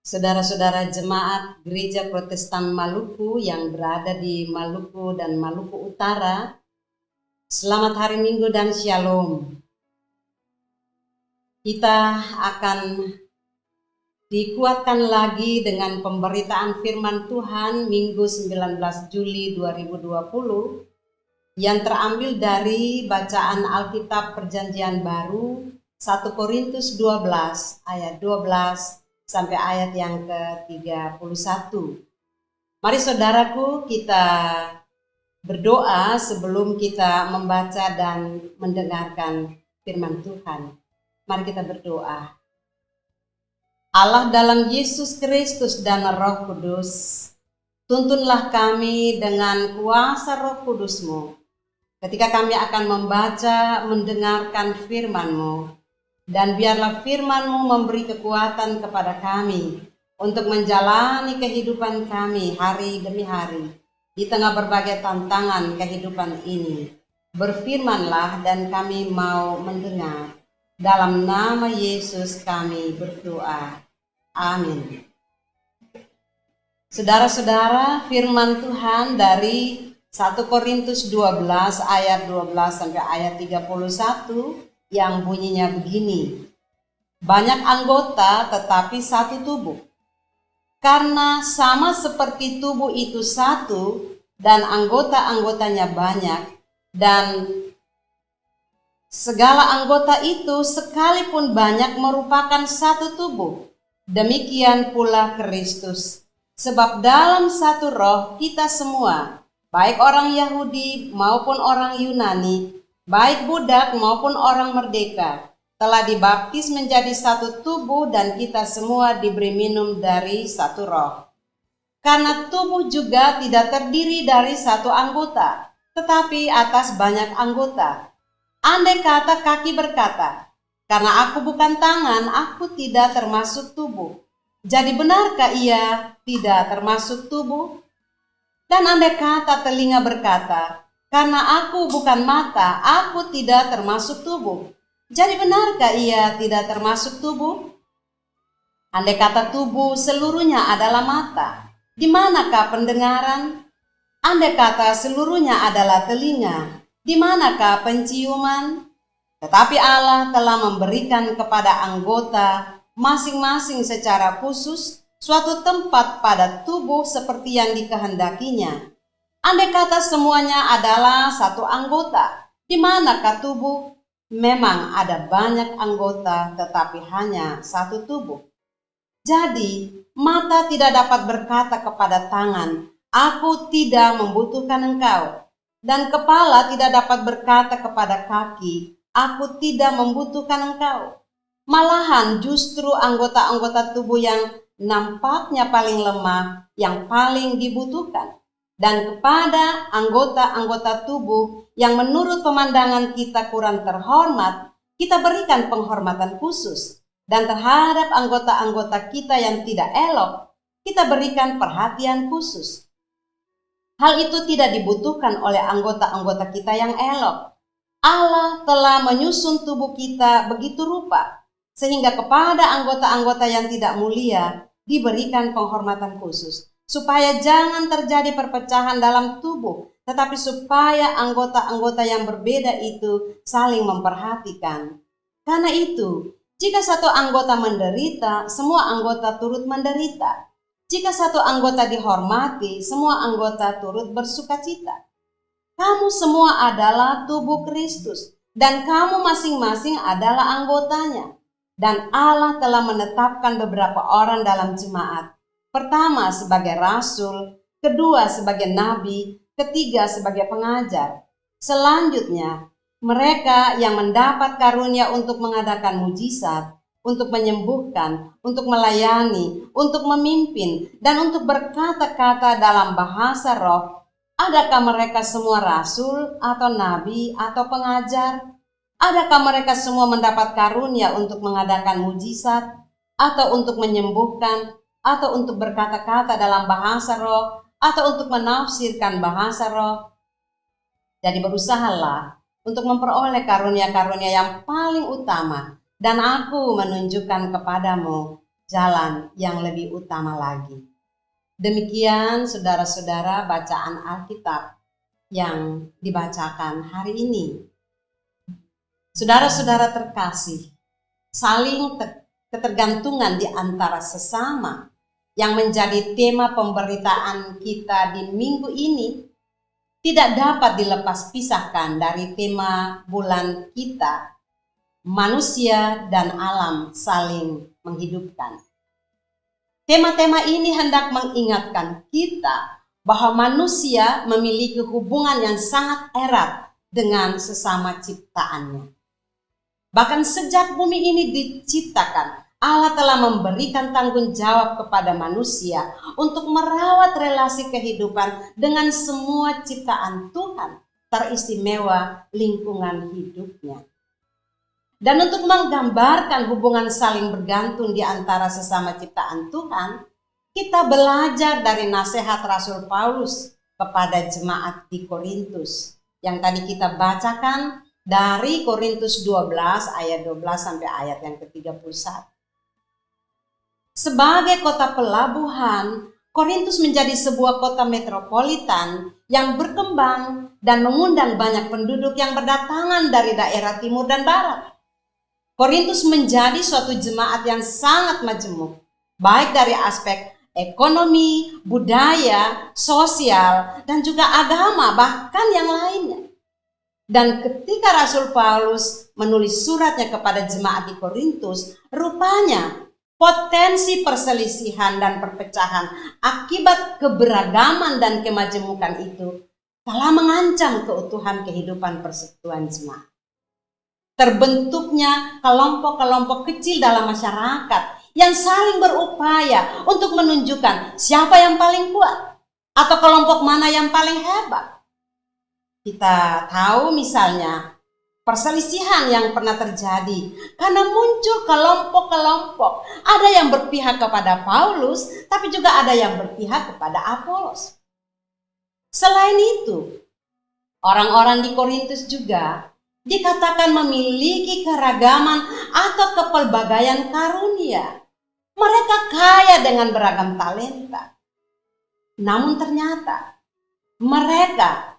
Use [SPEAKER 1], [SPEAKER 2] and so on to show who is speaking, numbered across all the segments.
[SPEAKER 1] Saudara-saudara jemaat Gereja Protestan Maluku yang berada di Maluku dan Maluku Utara, selamat hari Minggu dan Shalom. Kita akan dikuatkan lagi dengan pemberitaan firman Tuhan Minggu 19 Juli 2020 yang terambil dari bacaan Alkitab Perjanjian Baru 1 Korintus 12 ayat 12 sampai ayat yang ke-31. Mari saudaraku, kita berdoa sebelum kita membaca dan mendengarkan firman Tuhan. Mari kita berdoa. Allah dalam Yesus Kristus dan Roh Kudus, tuntunlah kami dengan kuasa Roh Kudus-Mu ketika kami akan membaca, mendengarkan firman-Mu. Dan biarlah firman-Mu memberi kekuatan kepada kami untuk menjalani kehidupan kami hari demi hari di tengah berbagai tantangan kehidupan ini. Berfirmanlah dan kami mau mendengar. Dalam nama Yesus kami berdoa. Amin. Saudara-saudara, firman Tuhan dari 1 Korintus 12 ayat 12 sampai ayat 31 yang bunyinya begini. Banyak anggota tetapi satu tubuh. Karena sama seperti tubuh itu satu dan anggota-anggotanya banyak, dan segala anggota itu sekalipun banyak merupakan satu tubuh. Demikian pula Kristus. Sebab dalam satu roh kita semua, baik orang Yahudi maupun orang Yunani, baik budak maupun orang merdeka, telah dibaptis menjadi satu tubuh dan kita semua diberi minum dari satu roh. Karena tubuh juga tidak terdiri dari satu anggota, tetapi atas banyak anggota. Andai kata kaki berkata, karena aku bukan tangan, aku tidak termasuk tubuh. Jadi benarkah ia tidak termasuk tubuh? Dan andai kata telinga berkata, karena aku bukan mata, aku tidak termasuk tubuh. Jadi benarkah ia tidak termasuk tubuh? Andai kata tubuh seluruhnya adalah mata, di manakah pendengaran? Andai kata seluruhnya adalah telinga, di manakah penciuman? Tetapi Allah telah memberikan kepada anggota masing-masing secara khusus suatu tempat pada tubuh seperti yang dikehendakinya. Andai kata semuanya adalah satu anggota, di manakah tubuh? Memang ada banyak anggota tetapi hanya satu tubuh. Jadi, mata tidak dapat berkata kepada tangan, aku tidak membutuhkan engkau. Dan kepala tidak dapat berkata kepada kaki, aku tidak membutuhkan engkau. Malahan justru anggota-anggota tubuh yang nampaknya paling lemah, yang paling dibutuhkan. Dan kepada anggota-anggota tubuh yang menurut pemandangan kita kurang terhormat, kita berikan penghormatan khusus. Dan terhadap anggota-anggota kita yang tidak elok, kita berikan perhatian khusus. Hal itu tidak dibutuhkan oleh anggota-anggota kita yang elok. Allah telah menyusun tubuh kita begitu rupa, sehingga kepada anggota-anggota yang tidak mulia diberikan penghormatan khusus. Supaya jangan terjadi perpecahan dalam tubuh, tetapi supaya anggota-anggota yang berbeda itu saling memperhatikan. Karena itu, jika satu anggota menderita, semua anggota turut menderita. Jika satu anggota dihormati, semua anggota turut bersukacita. Kamu semua adalah tubuh Kristus, dan kamu masing-masing adalah anggotanya. Dan Allah telah menetapkan beberapa orang dalam jemaat. Pertama sebagai rasul, kedua sebagai nabi, ketiga sebagai pengajar. Selanjutnya, mereka yang mendapat karunia untuk mengadakan mujizat, untuk menyembuhkan, untuk melayani, untuk memimpin, dan untuk berkata-kata dalam bahasa roh. Adakah mereka semua rasul atau nabi atau pengajar? Adakah mereka semua mendapat karunia untuk mengadakan mujizat, atau untuk menyembuhkan, atau untuk berkata-kata dalam bahasa roh, atau untuk menafsirkan bahasa roh? Jadi berusahalah untuk memperoleh karunia-karunia yang paling utama, dan aku menunjukkan kepadamu jalan yang lebih utama lagi. Demikian saudara-saudara bacaan Alkitab yang dibacakan hari ini. Saudara-saudara terkasih, saling ketergantungan di antara sesama yang menjadi tema pemberitaan kita di minggu ini tidak dapat dilepas pisahkan dari tema bulan kita, manusia dan alam saling menghidupkan. Tema-tema ini hendak mengingatkan kita bahwa manusia memiliki hubungan yang sangat erat dengan sesama ciptaannya. Bahkan sejak bumi ini diciptakan, Allah telah memberikan tanggung jawab kepada manusia untuk merawat relasi kehidupan dengan semua ciptaan Tuhan, teristimewa lingkungan hidupnya. Dan untuk menggambarkan hubungan saling bergantung di antara sesama ciptaan Tuhan, kita belajar dari nasihat Rasul Paulus kepada jemaat di Korintus yang tadi kita bacakan dari Korintus 12 ayat 12 sampai ayat yang ke-31. Sebagai kota pelabuhan, Korintus menjadi sebuah kota metropolitan yang berkembang dan mengundang banyak penduduk yang berdatangan dari daerah timur dan barat. Korintus menjadi suatu jemaat yang sangat majemuk, baik dari aspek ekonomi, budaya, sosial, dan juga agama, bahkan yang lainnya. Dan ketika Rasul Paulus menulis suratnya kepada jemaat di Korintus, rupanya potensi perselisihan dan perpecahan akibat keberagaman dan kemajemukan itu telah mengancam keutuhan kehidupan persekutuan jemaat. Terbentuknya kelompok-kelompok kecil dalam masyarakat yang saling berupaya untuk menunjukkan siapa yang paling kuat atau kelompok mana yang paling hebat. Kita tahu misalnya perselisihan yang pernah terjadi karena muncul kelompok-kelompok. Ada yang berpihak kepada Paulus, tapi juga ada yang berpihak kepada Apolos. Selain itu, orang-orang di Korintus juga dikatakan memiliki keragaman atau kepelbagaian karunia. Mereka kaya dengan beragam talenta. Namun ternyata mereka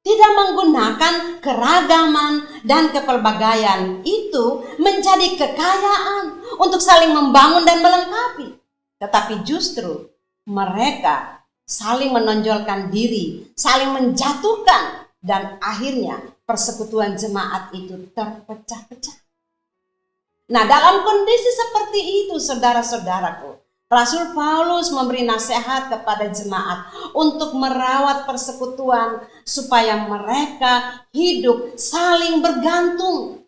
[SPEAKER 1] tidak menggunakan keragaman dan kepelbagaian itu menjadi kekayaan untuk saling membangun dan melengkapi. Tetapi justru mereka saling menonjolkan diri, saling menjatuhkan, dan akhirnya persekutuan jemaat itu terpecah-pecah. Nah, dalam kondisi seperti itu, saudara-saudaraku, Rasul Paulus memberi nasihat kepada jemaat untuk merawat persekutuan supaya mereka hidup saling bergantung.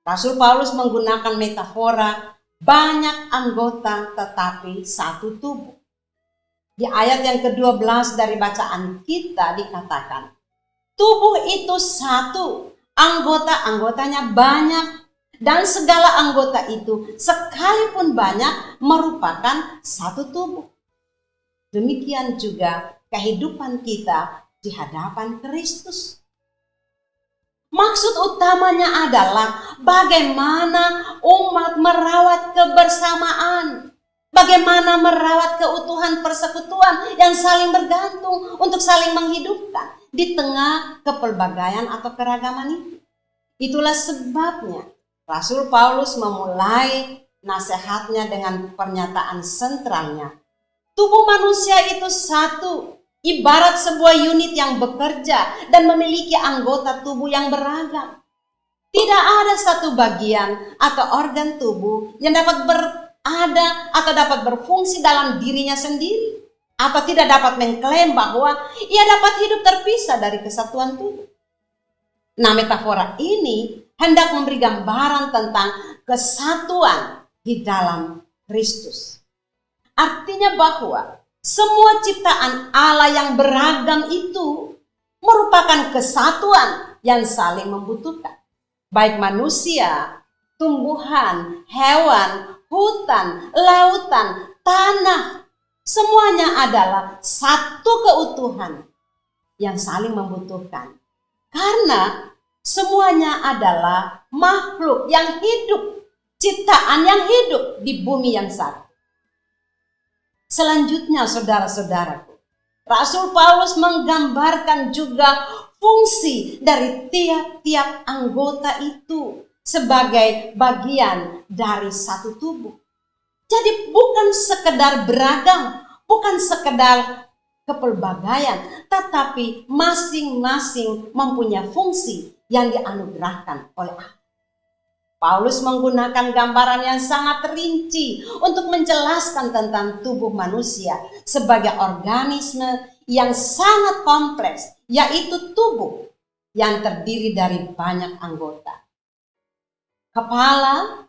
[SPEAKER 1] Rasul Paulus menggunakan metafora banyak anggota tetapi satu tubuh. Di ayat yang ke-12 dari bacaan kita dikatakan, tubuh itu satu, anggota-anggotanya banyak, dan segala anggota itu sekalipun banyak merupakan satu tubuh. Demikian juga kehidupan kita di hadapan Kristus. Maksud utamanya adalah bagaimana umat merawat kebersamaan, bagaimana merawat keutuhan persekutuan yang saling bergantung untuk saling menghidupkan di tengah kepelbagaian atau keragaman itu. Itulah sebabnya Rasul Paulus memulai nasihatnya dengan pernyataan sentralnya. Tubuh manusia itu satu, ibarat sebuah unit yang bekerja dan memiliki anggota tubuh yang beragam. Tidak ada satu bagian atau organ tubuh yang dapat berada atau dapat berfungsi dalam dirinya sendiri, atau tidak dapat mengklaim bahwa ia dapat hidup terpisah dari kesatuan tubuh. Nah, metafora ini hendak memberi gambaran tentang kesatuan di dalam Kristus. Artinya bahwa semua ciptaan Allah yang beragam itu merupakan kesatuan yang saling membutuhkan. Baik manusia, tumbuhan, hewan, hutan, lautan, tanah, semuanya adalah satu keutuhan yang saling membutuhkan. Karena semuanya adalah makhluk yang hidup ciptaan yang hidup di bumi yang satu. Selanjutnya saudara-saudaraku, Rasul Paulus menggambarkan juga fungsi dari tiap-tiap anggota itu sebagai bagian dari satu tubuh. Jadi bukan sekedar beragam, bukan sekedar kepelbagaian, tetapi masing-masing mempunyai fungsi yang dianugerahkan oleh Allah. Paulus menggunakan gambaran yang sangat rinci untuk menjelaskan tentang tubuh manusia sebagai organisme yang sangat kompleks, yaitu tubuh yang terdiri dari banyak anggota. Kepala,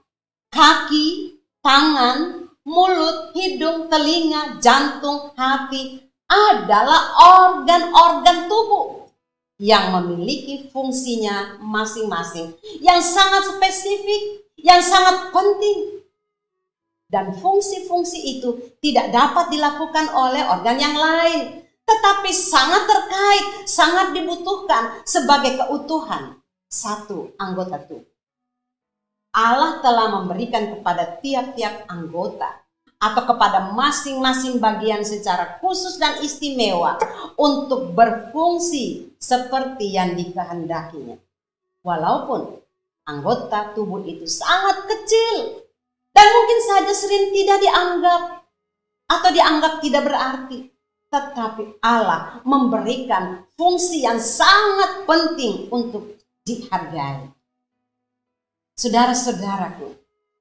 [SPEAKER 1] kaki, tangan, mulut, hidung, telinga, jantung, hati adalah organ-organ tubuh yang memiliki fungsinya masing-masing, yang sangat spesifik, yang sangat penting. Dan fungsi-fungsi itu tidak dapat dilakukan oleh organ yang lain, tetapi sangat terkait, sangat dibutuhkan sebagai keutuhan satu anggota tubuh. Allah telah memberikan kepada tiap-tiap anggota atau kepada masing-masing bagian secara khusus dan istimewa untuk berfungsi seperti yang dikehendakinya. Walaupun anggota tubuh itu sangat kecil dan mungkin saja sering tidak dianggap atau dianggap tidak berarti, tetapi Allah memberikan fungsi yang sangat penting untuk dihargai. Saudara-saudaraku,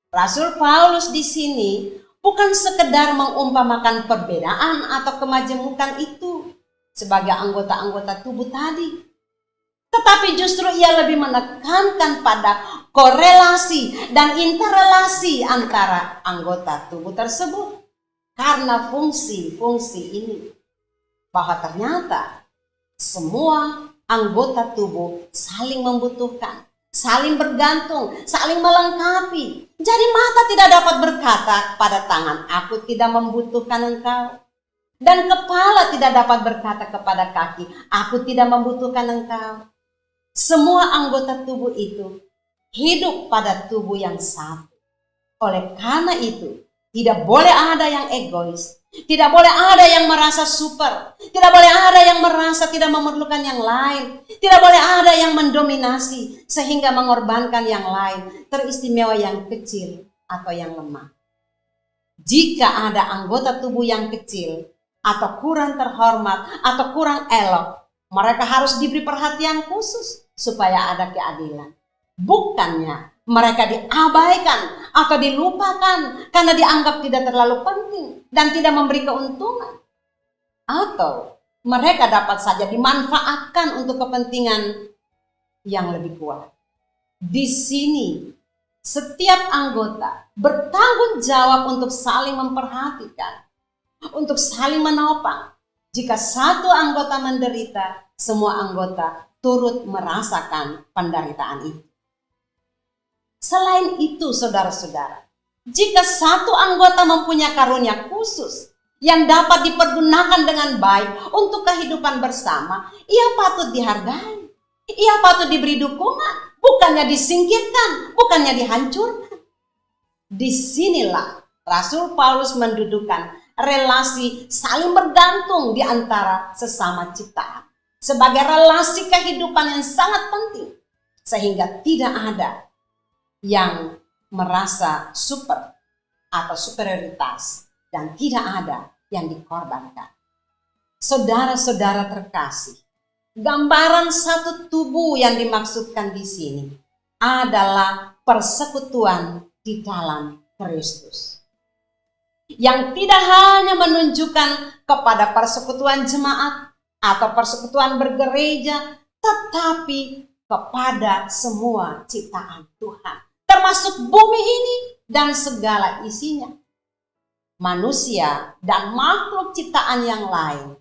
[SPEAKER 1] Rasul Paulus di sini bukan sekedar mengumpamakan perbedaan atau kemajemukan itu sebagai anggota-anggota tubuh tadi, tetapi justru ia lebih menekankan pada korelasi dan interrelasi antara anggota tubuh tersebut. Karena fungsi-fungsi ini, bahwa ternyata semua anggota tubuh saling membutuhkan, saling bergantung, saling melengkapi. Jadi mata tidak dapat berkata pada tangan, aku tidak membutuhkan engkau. Dan kepala tidak dapat berkata kepada kaki, aku tidak membutuhkan engkau. Semua anggota tubuh itu hidup pada tubuh yang satu. Oleh karena itu, tidak boleh ada yang egois. Tidak boleh ada yang merasa super. Tidak boleh ada yang merasa tidak memerlukan yang lain. Tidak boleh ada yang mendominasi sehingga mengorbankan yang lain, teristimewa yang kecil atau yang lemah. Jika ada anggota tubuh yang kecil atau kurang terhormat atau kurang elok, mereka harus diberi perhatian khusus supaya ada keadilan. Bukannya mereka diabaikan atau dilupakan karena dianggap tidak terlalu penting dan tidak memberi keuntungan. Atau mereka dapat saja dimanfaatkan untuk kepentingan yang lebih kuat. Di sini setiap anggota bertanggung jawab untuk saling memperhatikan, untuk saling menopang. Jika satu anggota menderita, semua anggota turut merasakan penderitaan itu. Selain itu, saudara-saudara, jika satu anggota mempunyai karunia khusus yang dapat dipergunakan dengan baik untuk kehidupan bersama, ia patut dihargai, ia patut diberi dukungan, bukannya disingkirkan, bukannya dihancurkan. Disinilah Rasul Paulus mendudukan relasi saling bergantung di antara sesama ciptaan sebagai relasi kehidupan yang sangat penting, sehingga tidak ada yang merasa super atau superioritas dan tidak ada yang dikorbankan. Saudara-saudara terkasih, gambaran satu tubuh yang dimaksudkan di sini adalah persekutuan di dalam Kristus. Yang tidak hanya menunjukkan kepada persekutuan jemaat atau persekutuan bergereja, tetapi kepada semua ciptaan Tuhan, termasuk bumi ini dan segala isinya, manusia dan makhluk ciptaan yang lain,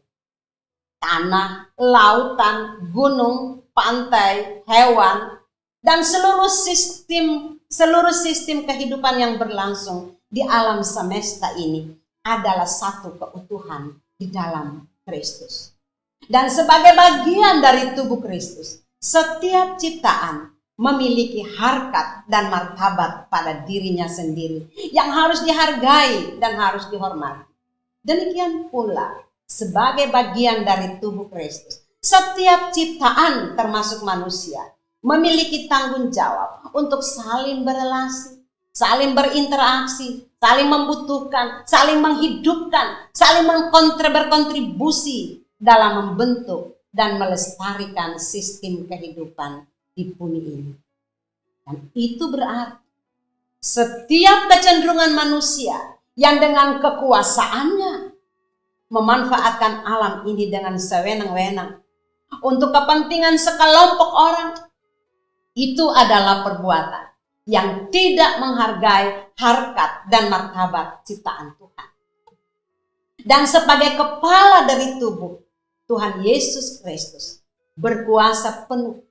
[SPEAKER 1] tanah, lautan, gunung, pantai, hewan, dan seluruh sistem kehidupan yang berlangsung di alam semesta ini adalah satu keutuhan di dalam Kristus. Dan sebagai bagian dari tubuh Kristus, setiap ciptaan memiliki harkat dan martabat pada dirinya sendiri yang harus dihargai dan harus dihormati. Demikian pula sebagai bagian dari tubuh Kristus, setiap ciptaan termasuk manusia memiliki tanggung jawab untuk saling berelasi, saling berinteraksi, saling membutuhkan, saling menghidupkan, saling berkontribusi dalam membentuk dan melestarikan sistem kehidupan di bumi ini. Dan itu berarti setiap kecenderungan manusia yang dengan kekuasaannya memanfaatkan alam ini dengan sewenang-wenang untuk kepentingan sekelompok orang, itu adalah perbuatan yang tidak menghargai harkat dan martabat ciptaan Tuhan. Dan sebagai kepala dari tubuh, Tuhan Yesus Kristus berkuasa penuh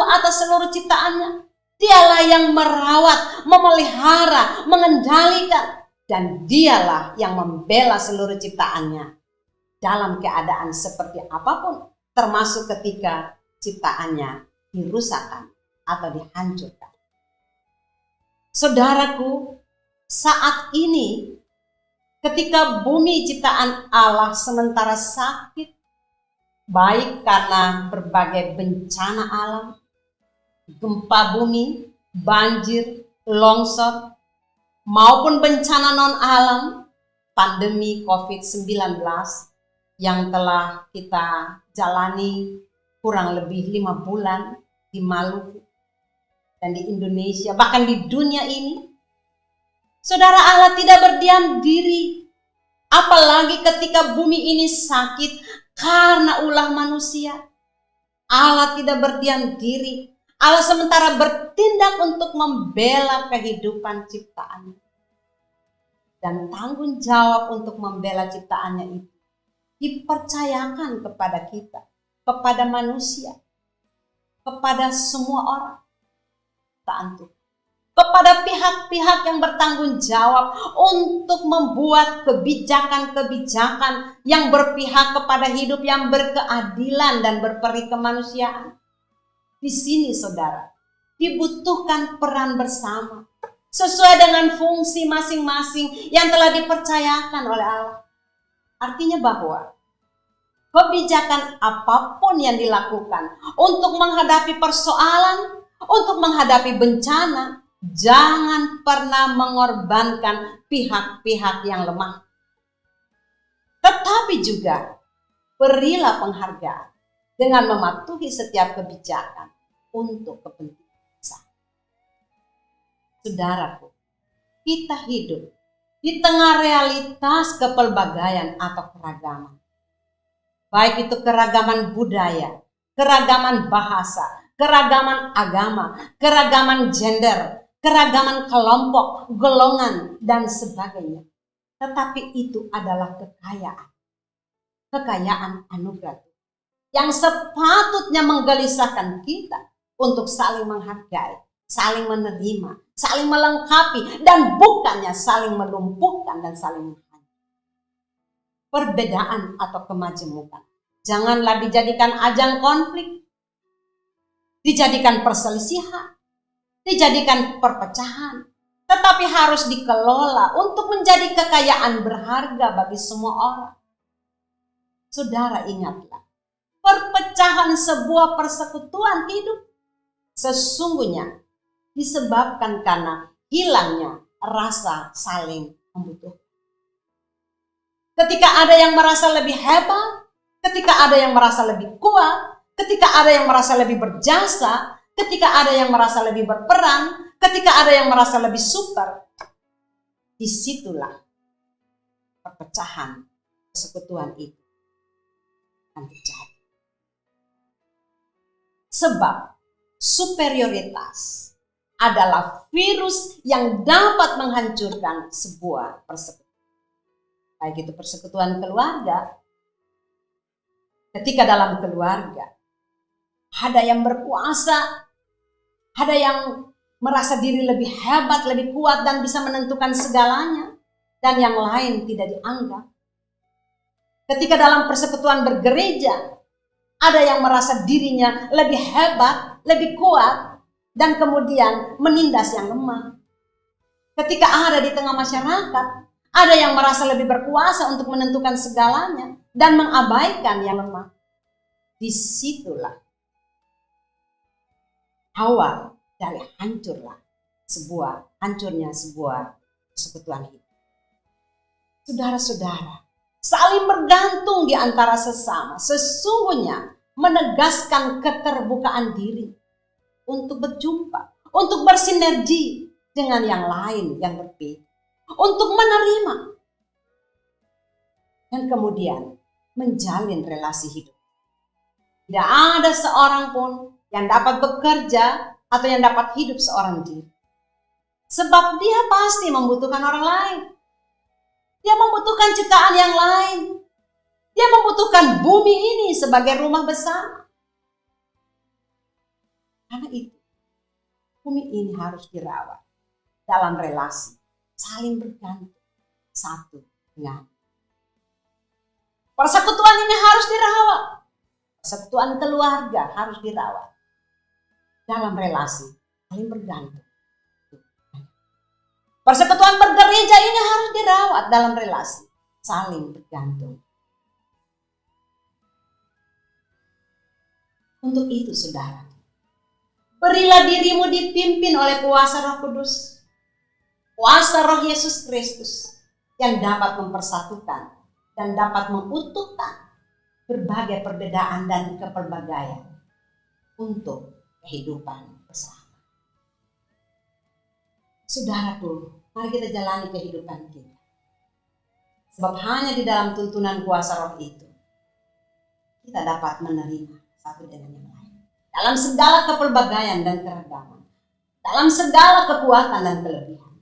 [SPEAKER 1] atas seluruh ciptaannya. Dialah yang merawat, memelihara, mengendalikan, dan dialah yang membela seluruh ciptaannya dalam keadaan seperti apapun, termasuk ketika ciptaannya dirusakkan atau dihancurkan. Saudaraku, saat ini ketika bumi ciptaan Allah sementara sakit, baik karena berbagai bencana alam, gempa bumi, banjir, longsor, maupun bencana non-alam, pandemi COVID-19 yang telah kita jalani kurang lebih 5 bulan di Maluku dan di Indonesia, bahkan di dunia ini. Saudara, Allah tidak berdiam diri, apalagi ketika bumi ini sakit karena ulah manusia. Allah tidak berdiam diri. Allah sementara bertindak untuk membela kehidupan ciptaannya. Dan tanggung jawab untuk membela ciptaannya itu dipercayakan kepada kita, kepada manusia, kepada semua orang. Kepada pihak-pihak yang bertanggung jawab untuk membuat kebijakan-kebijakan yang berpihak kepada hidup yang berkeadilan dan berperi kemanusiaan. Di sini, saudara, dibutuhkan peran bersama sesuai dengan fungsi masing-masing yang telah dipercayakan oleh Allah. Artinya bahwa kebijakan apapun yang dilakukan untuk menghadapi persoalan, untuk menghadapi bencana, jangan pernah mengorbankan pihak-pihak yang lemah. Tetapi juga berilah penghargaan dengan mematuhi setiap kebijakan untuk kepentingan bersama. Saudaraku, kita hidup di tengah realitas kepelbagaian atau keragaman. Baik itu keragaman budaya, keragaman bahasa, keragaman agama, keragaman gender, keragaman kelompok, golongan, dan sebagainya. Tetapi itu adalah kekayaan anugerah yang sepatutnya menggelisahkan kita untuk saling menghargai, saling menerima, saling melengkapi, dan bukannya saling melumpuhkan dan saling menghancurkan. Perbedaan atau kemajemukan janganlah dijadikan ajang konflik, dijadikan perselisihan, dijadikan perpecahan, tetapi harus dikelola untuk menjadi kekayaan berharga bagi semua orang. Saudara, ingatlah, perpecahan sebuah persekutuan hidup sesungguhnya disebabkan karena hilangnya rasa saling membutuhkan. Ketika ada yang merasa lebih hebat, ketika ada yang merasa lebih kuat, ketika ada yang merasa lebih berjasa, ketika ada yang merasa lebih berperan, ketika ada yang merasa lebih super, disitulah perpecahan persekutuan itu akan terjadi. Sebab superioritas adalah virus yang dapat menghancurkan sebuah persekutuan. Baik itu persekutuan keluarga, ketika dalam keluarga ada yang berkuasa, ada yang merasa diri lebih hebat, lebih kuat dan bisa menentukan segalanya, dan yang lain tidak dianggap. Ketika dalam persekutuan bergereja, Ada yang merasa dirinya lebih hebat, lebih kuat, dan kemudian menindas yang lemah. Ketika ada di tengah masyarakat, ada yang merasa lebih berkuasa untuk menentukan segalanya dan mengabaikan yang lemah. Disitulah awal dari hancurnya sebuah persekutuan hidup. Saudara-saudara, saling bergantung di antara sesama sesungguhnya menegaskan keterbukaan diri untuk berjumpa, untuk bersinergi dengan yang lain yang berbeda, untuk menerima dan kemudian menjalin relasi hidup. Tidak ada seorang pun yang dapat bekerja atau yang dapat hidup seorang diri. Sebab dia pasti membutuhkan orang lain. Dia membutuhkan ciptaan yang lain. Dia membutuhkan bumi ini sebagai rumah besar. Karena itu, bumi ini harus dirawat dalam relasi, saling bergantung satu dengan. Persekutuan ini harus dirawat. Persekutuan keluarga harus dirawat dalam relasi, saling bergantung. Persekutuan bergereja ini harus dirawat dalam relasi, saling bergantung. Untuk itu saudara, berilah dirimu dipimpin oleh kuasa Roh Kudus, kuasa Roh Yesus Kristus yang dapat mempersatukan dan dapat mengutuhkan berbagai perbedaan dan kepelbagaian untuk kehidupan bersama. Saudaraku, mari kita jalani kehidupan kita. Sebab hanya di dalam tuntunan kuasa Roh itu kita dapat menerima satu dengan yang lain. Dalam segala kepelbagaian dan keragaman, dalam segala kekuatan dan kelebihan,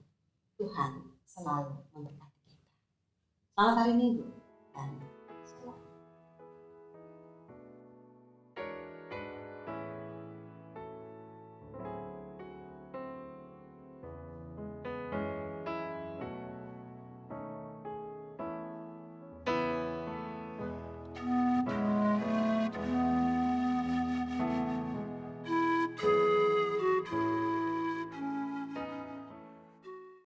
[SPEAKER 1] Tuhan selalu memberkati kita. Selamat hari Minggu.